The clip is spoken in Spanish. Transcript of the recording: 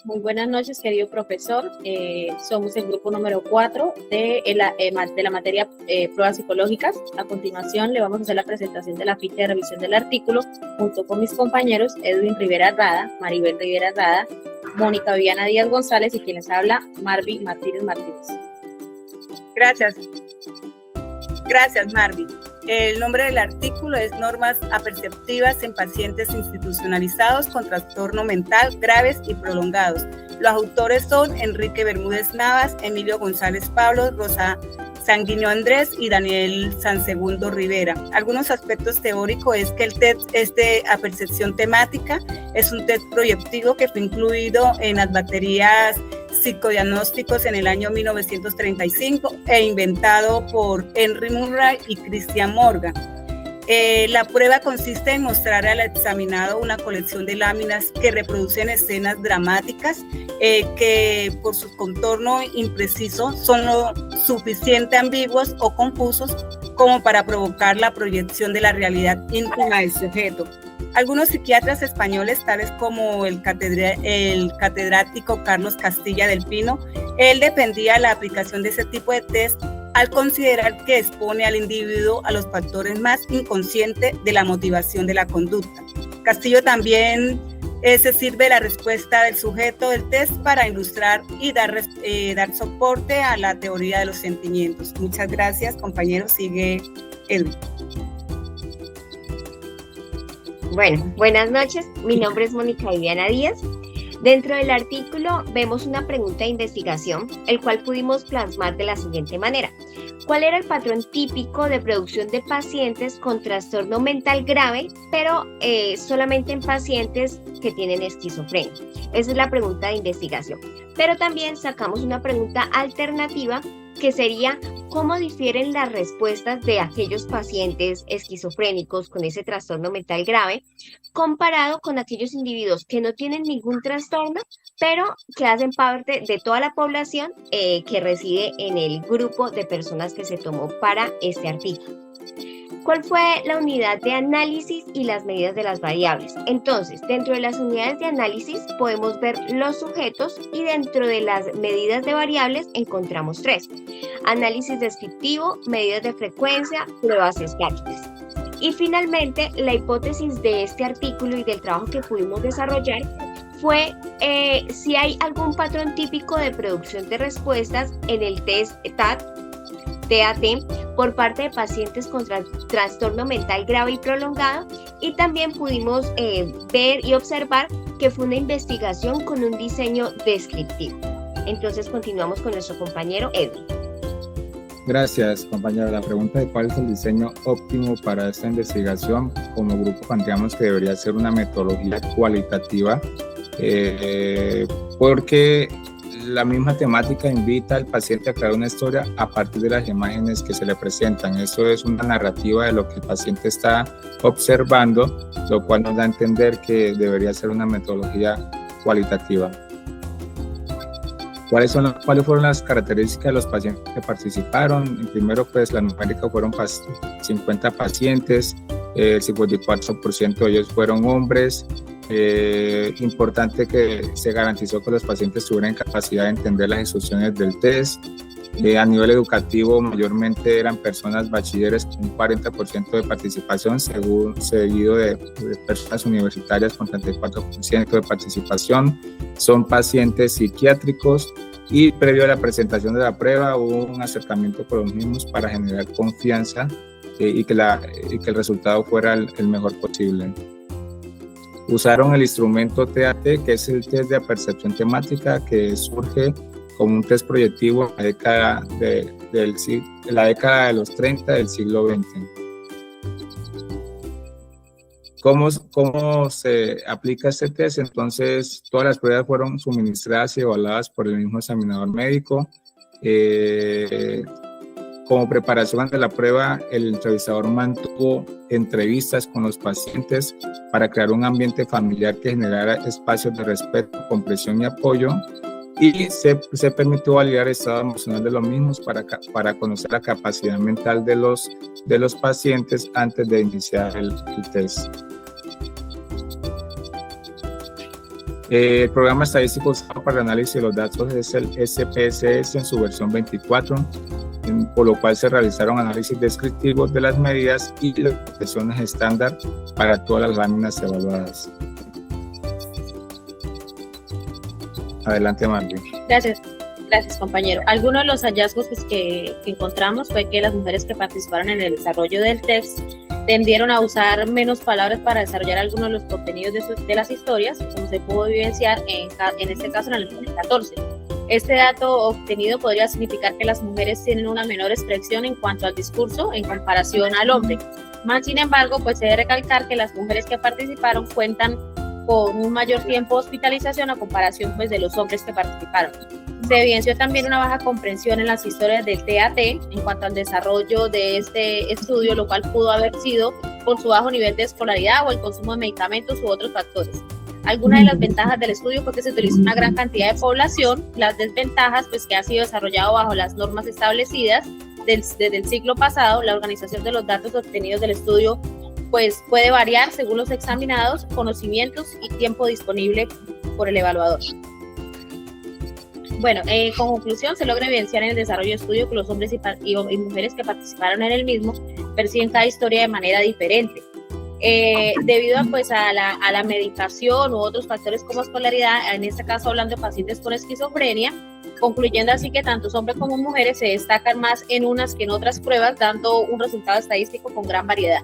Muy buenas noches, querido profesor. Somos el grupo número 4 de la materia pruebas psicológicas. A continuación, le vamos a hacer la presentación de la ficha de revisión del artículo junto con mis compañeros Edwin Rivera Rada, Maribel Rivera Rada, Mónica Viviana Díaz González y quien les habla, Marvin Martínez Martínez. Gracias, Marvin. El nombre del artículo es Normas aperceptivas en pacientes institucionalizados con trastorno mental graves y prolongados. Los autores son Enrique Bermúdez Navas, Emilio González Pablo, Rosa Sanguino Andrés y Daniel Sansegundo Rivera. Algunos aspectos teóricos es que el test es de apercepción temática, es un test proyectivo que fue incluido en las baterías psicodiagnósticos en el año 1935 e inventado por Henry Murray y Christian Morgan. La prueba consiste en mostrar al examinado una colección de láminas que reproducen escenas dramáticas que por su contorno impreciso son lo suficiente ambiguos o confusos como para provocar la proyección de la realidad íntima del sujeto. Algunos psiquiatras españoles, tales como el catedrático Carlos Castilla del Pino, él defendía la aplicación de ese tipo de test al considerar que expone al individuo a los factores más inconscientes de la motivación de la conducta. Castillo también se sirve de la respuesta del sujeto del test para ilustrar y dar soporte a la teoría de los sentimientos. Muchas gracias, compañeros. Sigue Edwin. Bueno, buenas noches. Mi nombre es Mónica Viviana Díaz. Dentro del artículo vemos una pregunta de investigación, el cual pudimos plasmar de la siguiente manera. ¿Cuál era el patrón típico de producción de pacientes con trastorno mental grave, pero solamente en pacientes que tienen esquizofrenia? Esa es la pregunta de investigación. Pero también sacamos una pregunta alternativa que sería cómo difieren las respuestas de aquellos pacientes esquizofrénicos con ese trastorno mental grave comparado con aquellos individuos que no tienen ningún trastorno, pero que hacen parte de toda la población que reside en el grupo de personas que se tomó para este artículo. ¿Cuál fue la unidad de análisis y las medidas de las variables? Entonces, dentro de las unidades de análisis podemos ver los sujetos y dentro de las medidas de variables encontramos 3. Análisis descriptivo, medidas de frecuencia, pruebas estáticas. Y finalmente, la hipótesis de este artículo y del trabajo que pudimos desarrollar fue si hay algún patrón típico de producción de respuestas en el test TAT por parte de pacientes con trastorno mental grave y prolongado, y también pudimos ver y observar que fue una investigación con un diseño descriptivo. Entonces continuamos con nuestro compañero Edwin. Gracias, compañero. La pregunta de cuál es el diseño óptimo para esta investigación, como grupo planteamos que debería ser una metodología cualitativa, porque la misma temática invita al paciente a crear una historia a partir de las imágenes que se le presentan. Eso es una narrativa de lo que el paciente está observando, lo cual nos da a entender que debería ser una metodología cualitativa. ¿Cuáles fueron las características de los pacientes que participaron? Primero, pues la numérica fueron 50 pacientes, el 54% de ellos fueron hombres. Importante que se garantizó que los pacientes tuvieran capacidad de entender las instrucciones del test. A nivel educativo, mayormente eran personas bachilleres con un 40% de participación, seguido de personas universitarias con 34% de participación. Son pacientes psiquiátricos y previo a la presentación de la prueba hubo un acercamiento por los mismos para generar confianza y que el resultado fuera el mejor posible. Usaron el instrumento TAT, que es el test de percepción temática, que surge como un test proyectivo en la década de los 30 del siglo XX. ¿Cómo se aplica este test? Entonces, todas las pruebas fueron suministradas y evaluadas por el mismo examinador médico. Como preparación ante la prueba, el entrevistador mantuvo entrevistas con los pacientes para crear un ambiente familiar que generara espacios de respeto, comprensión y apoyo, y se permitió validar el estado emocional de los mismos para conocer la capacidad mental de los pacientes antes de iniciar el test. El programa estadístico usado para el análisis de los datos es el SPSS en su versión 24, por lo cual se realizaron análisis descriptivos de las medidas y las expresiones estándar para todas las láminas evaluadas. Adelante, Marvin. Gracias, compañero. Algunos de los hallazgos pues, que encontramos fue que las mujeres que participaron en el desarrollo del text tendieron a usar menos palabras para desarrollar algunos de los contenidos de las historias, como se pudo evidenciar en este caso en el 2014. Este dato obtenido podría significar que las mujeres tienen una menor expresión en cuanto al discurso en comparación al hombre. Más sin embargo, pues se debe recalcar que las mujeres que participaron cuentan con un mayor tiempo de hospitalización a comparación pues, de los hombres que participaron. Se evidenció también una baja comprensión en las historias del TAT en cuanto al desarrollo de este estudio, lo cual pudo haber sido por su bajo nivel de escolaridad o el consumo de medicamentos u otros factores. Algunas de las ventajas del estudio fue que se utilizó una gran cantidad de población, las desventajas pues que ha sido desarrollado bajo las normas establecidas desde el siglo pasado. La organización de los datos obtenidos del estudio pues puede variar según los examinados, conocimientos y tiempo disponible por el evaluador. Bueno, con conclusión, se logra evidenciar en el desarrollo de estudio que los hombres y mujeres que participaron en el mismo perciben cada historia de manera diferente. Debido pues, a la medicación u otros factores como escolaridad, en este caso hablando de pacientes con esquizofrenia, concluyendo así que tanto hombres como mujeres se destacan más en unas que en otras pruebas, dando un resultado estadístico con gran variedad.